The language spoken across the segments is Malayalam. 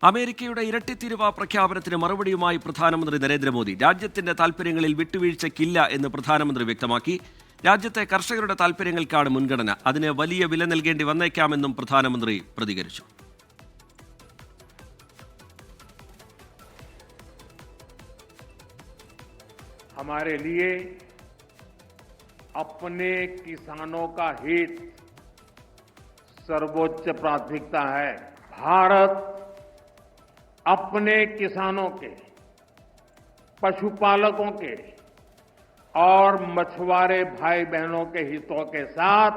അമേരിക്കയുടെ ഇരട്ടിത്തീരുവ പ്രഖ്യാപനത്തിന് മറുപടിയുമായി പ്രധാനമന്ത്രി നരേന്ദ്രമോദി രാജ്യത്തിന്റെ താൽപ്പര്യങ്ങളിൽ വിട്ടുവീഴ്ചയ്ക്കില്ല എന്ന് പ്രധാനമന്ത്രി വ്യക്തമാക്കി. രാജ്യത്തെ കർഷകരുടെ താൽപ്പര്യങ്ങൾക്കാണ് മുൻഗണന, അതിന് വലിയ വില നൽകേണ്ടി വന്നേക്കാമെന്നും പ്രധാനമന്ത്രി പ്രതികരിച്ചു. हमारे लिए अपने किसानों का हित सर्वोच्च प्राथमिकता है। भारत अपने किसानों के, पशुपालकों के और मछुआरे भाई बहनों के हितों के साथ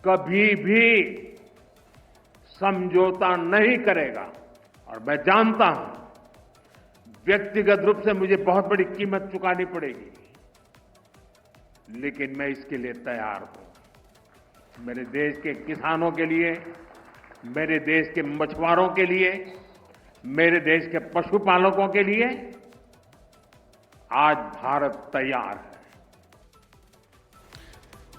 कभी भी समझौता नहीं करेगा। और मैं जानता हूं व्यक्तिगत रूप से मुझे बहुत बड़ी कीमत चुकानी पड़ेगी, लेकिन मैं इसके लिए तैयार हूं। मेरे देश के किसानों के लिए, मेरे देश के मछुआरों के लिए, मेरे देश के पशुपालकों के लिए आज भारत तैयार है.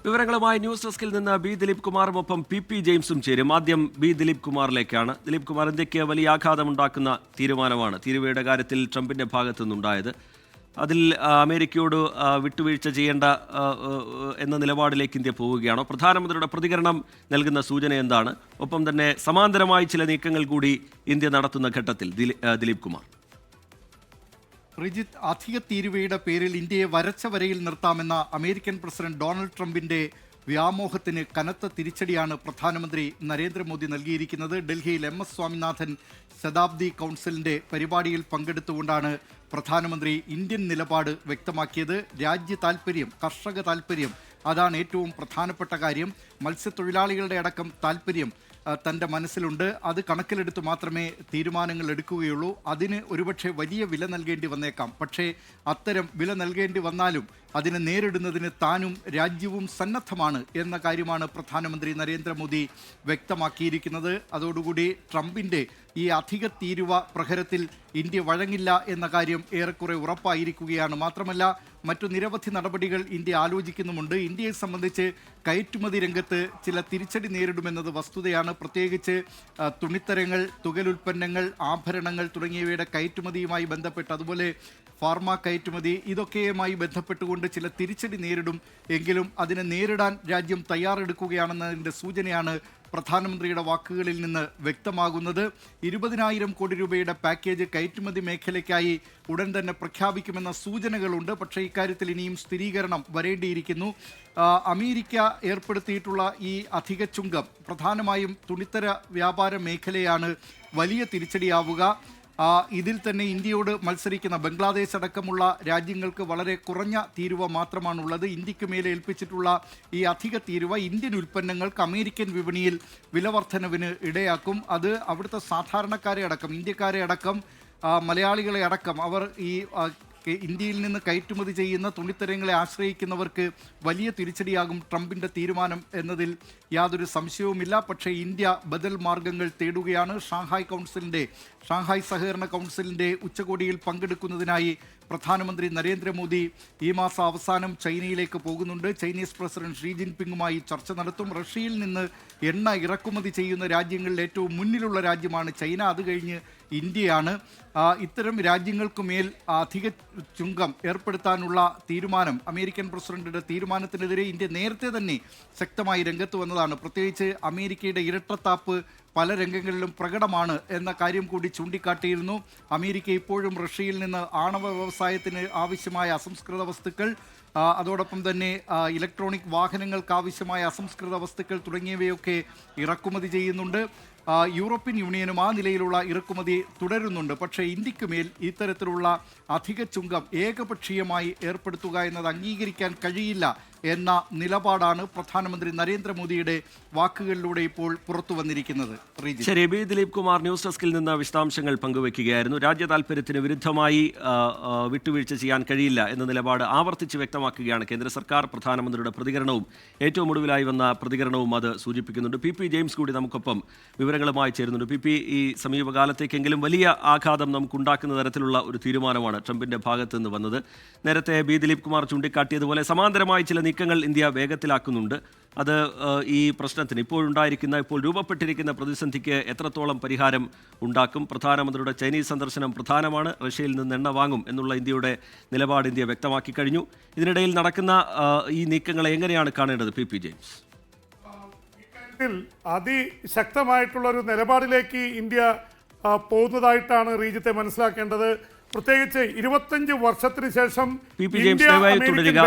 വിവരങ്ങളുമായി ന്യൂസ് ഡെസ്കിൽ നിന്ന് ബി ദിലീപ് കുമാറുമൊപ്പം പി ജെയിംസും ചേരും. ആദ്യം ബി ദിലീപ് കുമാറിലേക്കാണ്. ദിലീപ് കുമാർ, ഇന്ത്യക്ക് വലിയ ആഘാതമുണ്ടാക്കുന്ന തീരുമാനമാണ് തീരുവയുടെ കാര്യത്തിൽ ട്രംപിന്റെ ഭാഗത്തു നിന്നുണ്ടായത്. അതിൽ അമേരിക്കയോട് വിട്ടുവീഴ്ച ചെയ്യേണ്ട എന്ന നിലപാടിലേക്ക് ഇന്ത്യ പോവുകയാണോ? പ്രധാനമന്ത്രിയുടെ പ്രതികരണം നൽകുന്ന സൂചന എന്താണ്? ഒപ്പം തന്നെ സമാന്തരമായി ചില നീക്കങ്ങൾ കൂടി ഇന്ത്യ നടത്തുന്ന ഘട്ടത്തിൽ ദിലീപ് കുമാർ. റിജിത്ത്, അധിക തീരുവയുടെ പേരിൽ ഇന്ത്യയെ വരച്ച വരയിൽ നിർത്താമെന്ന അമേരിക്കൻ പ്രസിഡന്റ് ഡൊണാൾഡ് ട്രംപിന്റെ വ്യാമോഹത്തിന് കനത്ത തിരിച്ചടിയാണ് പ്രധാനമന്ത്രി നരേന്ദ്രമോദി നൽകിയിരിക്കുന്നത്. ഡൽഹിയിൽ MS സ്വാമിനാഥൻ ശതാബ്ദി കൗൺസിലിന്റെ പരിപാടിയിൽ പങ്കെടുത്തുകൊണ്ടാണ് പ്രധാനമന്ത്രി ഇന്ത്യൻ നിലപാട് വ്യക്തമാക്കിയത്. രാജ്യ താൽപ്പര്യം, കർഷക താൽപ്പര്യം, അതാണ് ഏറ്റവും പ്രധാനപ്പെട്ട കാര്യം. മത്സ്യത്തൊഴിലാളികളുടെ അടക്കം താൽപ്പര്യം തൻ്റെ മനസ്സിലുണ്ട്. അത് കണക്കിലെടുത്ത് മാത്രമേ തീരുമാനങ്ങൾ എടുക്കുകയുള്ളൂ. അതിന് ഒരുപക്ഷെ വലിയ വില നൽകേണ്ടി വന്നേക്കാം. പക്ഷേ അത്തരം വില നൽകേണ്ടി വന്നാലും അതിനെ നേരിടുന്നതിന് താനും രാജ്യവും സന്നദ്ധമാണ് എന്ന കാര്യമാണ് പ്രധാനമന്ത്രി നരേന്ദ്രമോദി വ്യക്തമാക്കിയിരിക്കുന്നത്. അതോടുകൂടി ട്രംപിൻ്റെ ഈ അധിക തീരുവ പ്രഹരത്തിൽ ഇന്ത്യ വഴങ്ങില്ല എന്ന കാര്യം ഏറെക്കുറെ ഉറപ്പായിരിക്കുകയാണ്. മാത്രമല്ല, മറ്റു നിരവധി നടപടികൾ ഇന്ത്യ ആലോചിക്കുന്നുമുണ്ട്. ഇന്ത്യയെ സംബന്ധിച്ച് കയറ്റുമതി രംഗത്ത് ചില തിരിച്ചടി നേരിടുമെന്നത് വസ്തുതയാണ്. പ്രത്യേകിച്ച് തുണിത്തരങ്ങൾ, തുകലുൽപ്പന്നങ്ങൾ, ആഭരണങ്ങൾ തുടങ്ങിയവയുടെ കയറ്റുമതിയുമായി ബന്ധപ്പെട്ട്, അതുപോലെ ഫാർമ കയറ്റുമതി, ഇതൊക്കെയുമായി ബന്ധപ്പെട്ടുകൊണ്ട് ചില തിരിച്ചടി നേരിടും. എങ്കിലും അതിനെ നേരിടാൻ രാജ്യം തയ്യാറെടുക്കുകയാണെന്നതിൻ്റെ സൂചനയാണ് പ്രധാനമന്ത്രിയുടെ വാക്കുകളിൽ നിന്ന് വ്യക്തമാകുന്നത്. 20,000 കോടി രൂപയുടെ പാക്കേജ് കയറ്റുമതി മേഖലയ്ക്കായി ഉടൻ തന്നെ പ്രഖ്യാപിക്കുമെന്ന സൂചനകളുണ്ട്. പക്ഷേ ഇക്കാര്യത്തിൽ ഇനിയും സ്ഥിരീകരണം വരേണ്ടിയിരിക്കുന്നു. അമേരിക്ക ഏർപ്പെടുത്തിയിട്ടുള്ള ഈ അധിക ചുങ്കം പ്രധാനമായും തുണിത്തര വ്യാപാര മേഖലയാണ് വലിയ തിരിച്ചടിയാവുക. ഇതിൽ തന്നെ ഇന്ത്യയോട് മത്സരിക്കുന്ന ബംഗ്ലാദേശ് അടക്കമുള്ള രാജ്യങ്ങൾക്ക് വളരെ കുറഞ്ഞ തീരുവ മാത്രമാണുള്ളത്. ഇന്ത്യക്ക് മേലെ ഏൽപ്പിച്ചിട്ടുള്ള ഈ അധിക തീരുവ ഇന്ത്യൻ ഉൽപ്പന്നങ്ങൾക്ക് അമേരിക്കൻ വിപണിയിൽ വിലവർദ്ധനവിന് ഇടയാക്കും. അത് അവിടുത്തെ സാധാരണക്കാരെ അടക്കം, ഇന്ത്യക്കാരെ അടക്കം, മലയാളികളെ അടക്കം, അവർ ഈ ഇന്ത്യയിൽ നിന്ന് കയറ്റുമതി ചെയ്യുന്ന തുണിത്തരങ്ങളെ ആശ്രയിക്കുന്നവർക്ക് വലിയ തിരിച്ചടിയാകും ട്രംപിൻ്റെ തീരുമാനം എന്നതിൽ യാതൊരു സംശയവുമില്ല. പക്ഷേ ഇന്ത്യ ബദൽ മാർഗങ്ങൾ തേടുകയാണ്. ഷാങ്ഹായ് സഹകരണ കൗൺസിലിൻ്റെ ഉച്ചകോടിയിൽ പങ്കെടുക്കുന്നതിനായി പ്രധാനമന്ത്രി നരേന്ദ്രമോദി ഈ മാസം അവസാനം ചൈനയിലേക്ക് പോകുന്നുണ്ട്. ചൈനീസ് പ്രസിഡന്റ് ഷീ ജിൻപിങ്ങുമായി ചർച്ച നടത്തും. റഷ്യയിൽ നിന്ന് എണ്ണ ഇറക്കുമതി ചെയ്യുന്ന രാജ്യങ്ങളിൽ ഏറ്റവും മുന്നിലുള്ള രാജ്യമാണ് ചൈന. അത് കഴിഞ്ഞ് ഇന്ത്യയാണ്. ഇത്തരം രാജ്യങ്ങൾക്ക് മേൽ അധിക ചുങ്കം ഏർപ്പെടുത്താനുള്ള തീരുമാനം, അമേരിക്കൻ പ്രസിഡന്റിന്റെ തീരുമാനത്തിനെതിരെ ഇന്ത്യ നേരത്തെ തന്നെ ശക്തമായി രംഗത്ത് വന്നതാണ്. പ്രത്യേകിച്ച് അമേരിക്കയുടെ ഇരട്ടത്താപ്പ് പല രംഗങ്ങളിലും പ്രകടമാണ് എന്ന കാര്യം കൂടി ചൂണ്ടിക്കാട്ടിയിരുന്നു. അമേരിക്ക ഇപ്പോഴും റഷ്യയിൽ നിന്ന് ആണവ വ്യവസായത്തിന് ആവശ്യമായ അസംസ്കൃത വസ്തുക്കൾ, അതോടൊപ്പം തന്നെ ഇലക്ട്രോണിക് വാഹനങ്ങൾക്ക് ആവശ്യമായ അസംസ്കൃത വസ്തുക്കൾ തുടങ്ങിയവയൊക്കെ ഇറക്കുമതി ചെയ്യുന്നുണ്ട്. യൂറോപ്യൻ യൂണിയനും ആ നിലയിലുള്ള ഇറക്കുമതി തുടരുന്നുണ്ട്. പക്ഷേ ഇന്ത്യക്ക് മേൽ ഇത്തരത്തിലുള്ള അധിക ചുങ്കം ഏകപക്ഷീയമായി ഏർപ്പെടുത്തുക എന്നത് അംഗീകരിക്കാൻ കഴിയില്ല എന്ന നിലപാടാണ് പ്രധാനമന്ത്രി നരേന്ദ്രമോദിയുടെ വാക്കുകളിലൂടെ ഇപ്പോൾ പുറത്തു വന്നിരിക്കുന്നത്. ശരി, ബി ദിലീപ് കുമാർ ന്യൂസ് ഡെസ്കിൽ നിന്ന് വിശദാംശങ്ങൾ പങ്കുവയ്ക്കുകയായിരുന്നു. രാജ്യ താൽപ്പര്യത്തിന് വിരുദ്ധമായി വിട്ടുവീഴ്ച ചെയ്യാൻ കഴിയില്ല എന്ന നിലപാട് ആവർത്തിച്ച് വ്യക്തമാക്കുകയാണ് കേന്ദ്ര സർക്കാർ. പ്രധാനമന്ത്രിയുടെ പ്രതികരണവും ഏറ്റവും ഒടുവിലായി വന്ന പ്രതികരണവും അത് സൂചിപ്പിക്കുന്നുണ്ട്. പി ജെയിംസ് കൂടി നമുക്കൊപ്പം വിവരങ്ങളുമായി ചേരുന്നുണ്ട്. ഈ സമീപകാലത്തേക്കെങ്കിലും വലിയ ആഘാതം നമുക്കുണ്ടാക്കുന്ന തരത്തിലുള്ള ഒരു തീരുമാനമാണ് ട്രംപിന്റെ ഭാഗത്ത് നിന്ന് വന്നത്. നേരത്തെ ബി ദിലീപ് കുമാർ ചൂണ്ടിക്കാട്ടിയതുപോലെ സമാന്തരമായി ചില നീക്കങ്ങൾ ഇന്ത്യ വേഗത്തിലാക്കുന്നുണ്ട്. അത് ഈ പ്രശ്നത്തിന് ഇപ്പോൾ രൂപപ്പെട്ടിരിക്കുന്ന പ്രതിസന്ധിക്ക് എത്രത്തോളം പരിഹാരം ഉണ്ടാക്കും? പ്രധാനമന്ത്രിയുടെ ചൈനീസ് സന്ദർശനം പ്രധാനമാണ്. റഷ്യയിൽ നിന്ന് എണ്ണ വാങ്ങും എന്നുള്ള ഇന്ത്യയുടെ നിലപാട് ഇന്ത്യ വ്യക്തമാക്കി കഴിഞ്ഞു. ഇതിനിടയിൽ നടക്കുന്ന ഈ നീക്കങ്ങളെ എങ്ങനെയാണ് കാണേണ്ടത് പി ജെയിംസ്? അതിശക്തമായിട്ടുള്ള ഒരു നിലപാടിലേക്ക് ഇന്ത്യ പോകുന്നതായിട്ടാണ് റീജിത്തെ മനസ്സിലാക്കേണ്ടത്. പ്രത്യേകിച്ച് 25 വർഷത്തിന് ശേഷം പി ജെയിംസ് ദയവായി തുടരുക.